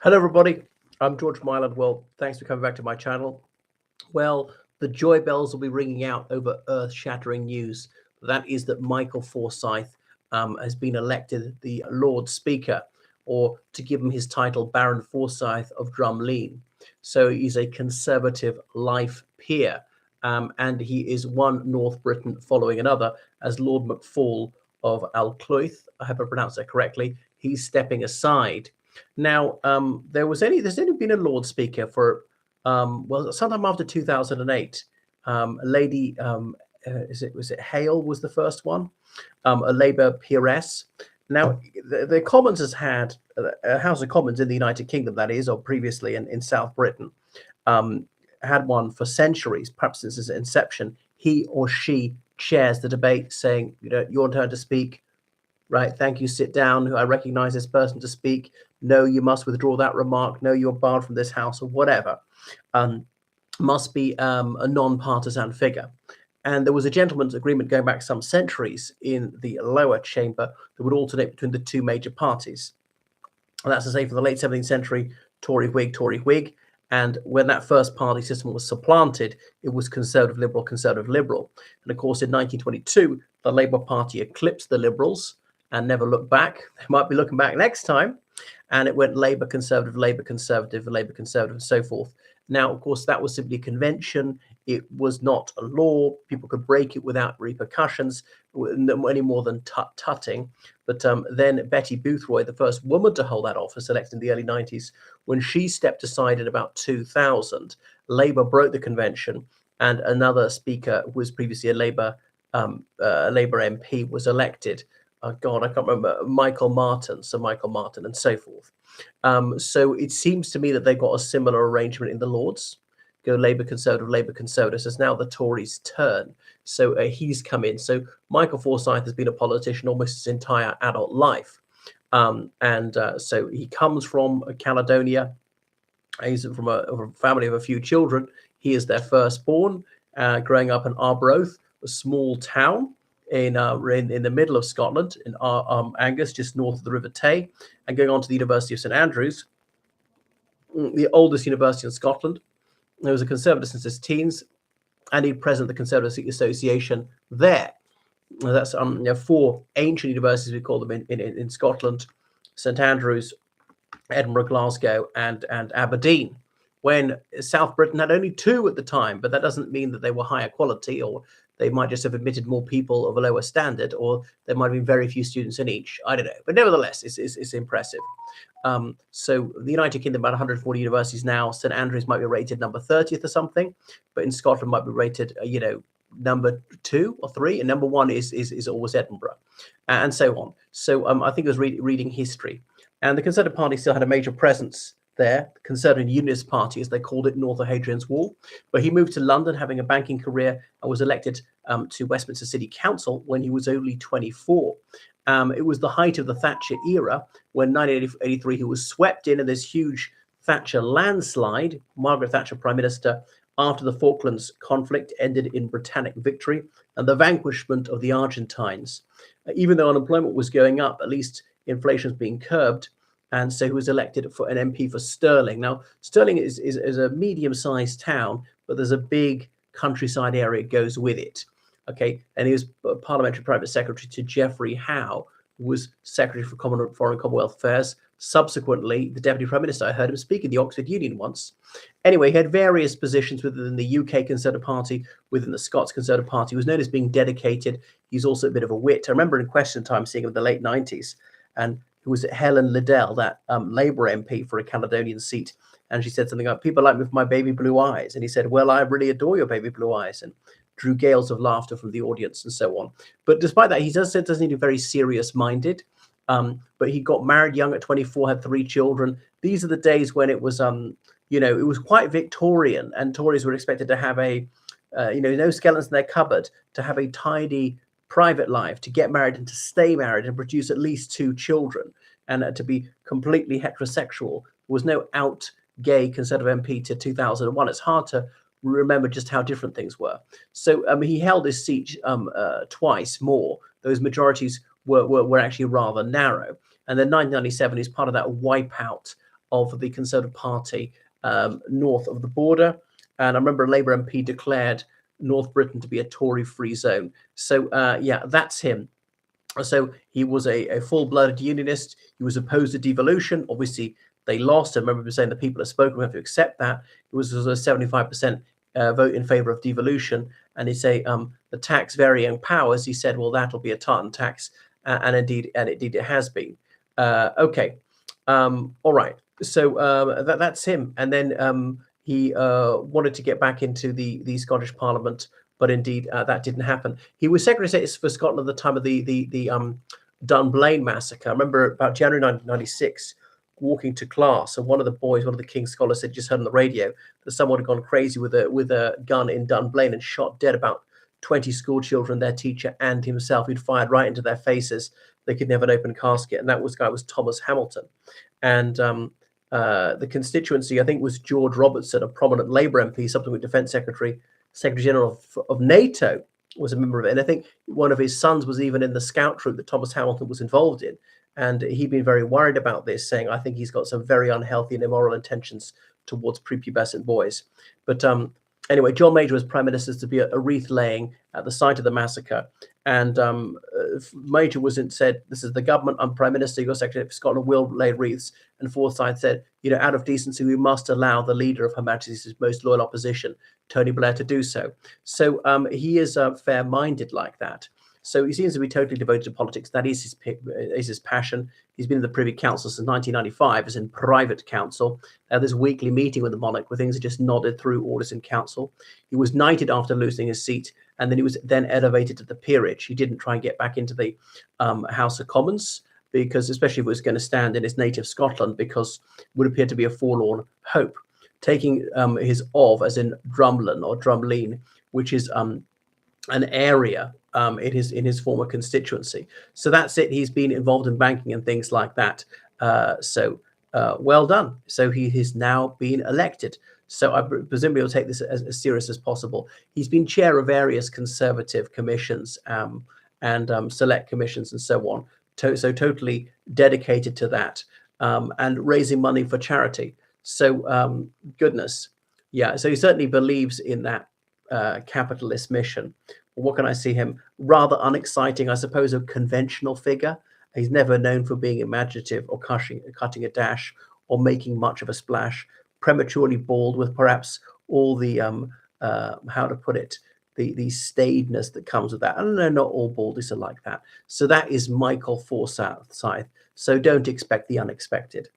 Hello, everybody. I'm George Myland. Well, thanks for coming back to my channel. Well, the joy bells will be ringing out over earth-shattering news. That is that Michael Forsyth has been elected the Lord Speaker, or to give him his title, Baron Forsyth of Drumlene. So he's a Conservative life peer, and he is one North Briton following another, as Lord McFall of Alcloyth, I hope I pronounced that correctly, he's stepping aside. Now, there's only been a Lord Speaker for well, sometime after 2008, a lady, was it Hale was the first one, a Labour peeress. Now, the Commons has had House of Commons in the United Kingdom, that is, or previously in South Britain, had one for centuries, perhaps since its inception. He or she chairs the debate, saying, your turn to speak. Right, thank you, sit down. I recognize this person to speak. No, you must withdraw that remark. No, you're barred from this house, or whatever. Must be a non-partisan figure. And there was a gentleman's agreement going back some centuries in the lower chamber that would alternate between the two major parties. And that's to say, for the late 17th century, Tory Whig, Tory Whig. And when that first party system was supplanted, it was Conservative Liberal, Conservative Liberal. And of course, in 1922, the Labour Party eclipsed the Liberals and never looked back. They might be looking back next time. And it went Labour, Conservative, Labour, Conservative, Labour, Conservative, and so forth. Now, of course, that was simply a convention. It was not a law. People could break it without repercussions, any more than tut-tutting. But then Betty Boothroyd, the first woman to hold that office, elected in the early 90s, when she stepped aside in about 2000, Labour broke the convention, and another speaker who was previously a Labour MP was elected. Oh God, I can't remember, Sir Michael Martin, and so forth. So it seems to me that they've got a similar arrangement in the Lords. Go Labour, Conservative. So it's now the Tories' turn. So he's come in. So Michael Forsyth has been a politician almost his entire adult life. So he comes from Caledonia. He's from a family of a few children. He is their firstborn, growing up in Arbroath, a small town in the middle of Scotland, in Angus, just north of the River Tay, and going on to the University of St Andrews, the oldest university in Scotland. He was a Conservative since his teens, and he'd president of the Conservative Association there. That's 4 ancient universities, we call them, in Scotland: St Andrews, Edinburgh, Glasgow, and Aberdeen. When South Britain had only 2 at the time, but that doesn't mean that they were higher quality, or they might just have admitted more people of a lower standard, or there might have been very few students in each. I don't know. But nevertheless, it's impressive. So the United Kingdom, about 140 universities now. St Andrews might be rated number 30th or something, but in Scotland might be rated, number 2 or 3, and number 1 is always Edinburgh, and so on. So I think it was reading history. And the Conservative Party still had a major presence there, the Conservative Unionist Party, as they called it, north of Hadrian's Wall. But he moved to London, having a banking career, and was elected to Westminster City Council when he was only 24. It was the height of the Thatcher era, when 1983 he was swept in this huge Thatcher landslide. Margaret Thatcher, Prime Minister, after the Falklands conflict ended in Britannic victory and the vanquishment of the Argentines. Even though unemployment was going up, at least inflation was being curbed. And so he was elected for an MP for Stirling. Now, Stirling is a medium-sized town, but there's a big countryside area that goes with it. Okay, and he was Parliamentary Private Secretary to Geoffrey Howe, who was Secretary for Foreign Commonwealth Affairs. Subsequently, the Deputy Prime Minister, I heard him speak in the Oxford Union once. Anyway, he had various positions within the UK Conservative Party, within the Scots Conservative Party. He was known as being dedicated. He's also a bit of a wit. I remember in Question Time seeing him in the late 90s, and who was Helen Liddell, that Labour MP for a Caledonian seat. And she said something like, people like me for my baby blue eyes. And he said, well, I really adore your baby blue eyes, and drew gales of laughter from the audience and so on. But despite that, he doesn't seem to be very serious-minded. But he got married young at 24, had 3 children. These are the days when it was, it was quite Victorian, and Tories were expected to have no skeletons in their cupboard, to have a tidy private life, to get married and to stay married and produce at least 2 children, and to be completely heterosexual. There was no out gay Conservative MP to 2001. It's hard to remember just how different things were. So he held his seat twice more. Those majorities were actually rather narrow. And then 1997 is part of that wipeout of the Conservative Party north of the border. And I remember a Labour MP declared North Britain to be a Tory-free zone. So yeah, that's him. So he was a full-blooded unionist. He was opposed to devolution. Obviously, they lost. I remember saying the people have spoken. We have to accept that. It was a 75% vote in favour of devolution. And he say the tax varying powers. He said, well, that'll be a tartan tax, and indeed it has been. Okay, all right. So that's him. And then he wanted to get back into the Scottish Parliament, but indeed that didn't happen. He was Secretary of State for Scotland at the time of the Dunblane massacre. I remember about January 1996, walking to class, and one of the King's Scholars, had just heard on the radio that someone had gone crazy with a gun in Dunblane and shot dead about 20 school children, their teacher, and himself. He'd fired right into their faces. They could never open casket, and that guy was Thomas Hamilton. And the constituency, I think, was George Robertson, a prominent Labour MP, subsequent Defence Secretary General of NATO, was a member of it. And I think one of his sons was even in the scout troop that Thomas Hamilton was involved in. And he'd been very worried about this, saying, I think he's got some very unhealthy and immoral intentions towards prepubescent boys. But anyway, John Major was Prime Minister to be a wreath laying at the site of the massacre. And Major said, this is the government, I'm Prime Minister, your Secretary of Scotland will lay wreaths. And Forsyth said, out of decency, we must allow the leader of Her Majesty's most loyal opposition, Tony Blair, to do so. So he is fair-minded like that. So he seems to be totally devoted to politics. That is his passion. He's been in the Privy Council since 1995, as in private council. There's a weekly meeting with the monarch where things are just nodded through orders in council. He was knighted after losing his seat, and then he was then elevated to the peerage. He didn't try and get back into the House of Commons, because especially if it was going to stand in his native Scotland, because it would appear to be a forlorn hope. Taking his as in Drumlin or Drumleen, which is an area in his former constituency. So that's it. He's been involved in banking and things like that. So well done. So he has now been elected. So I presumably will take this as serious as possible. He's been chair of various Conservative commissions and select commissions and so on. So totally dedicated to that and raising money for charity. So goodness, yeah. So he certainly believes in that capitalist mission. What can I see him? Rather unexciting, I suppose, a conventional figure. He's never known for being imaginative or cutting a dash or making much of a splash. Prematurely bald, with perhaps all the how to put it, the staidness that comes with that. I don't know, not all baldies are like that. So that is Michael Forsyth. So don't expect the unexpected.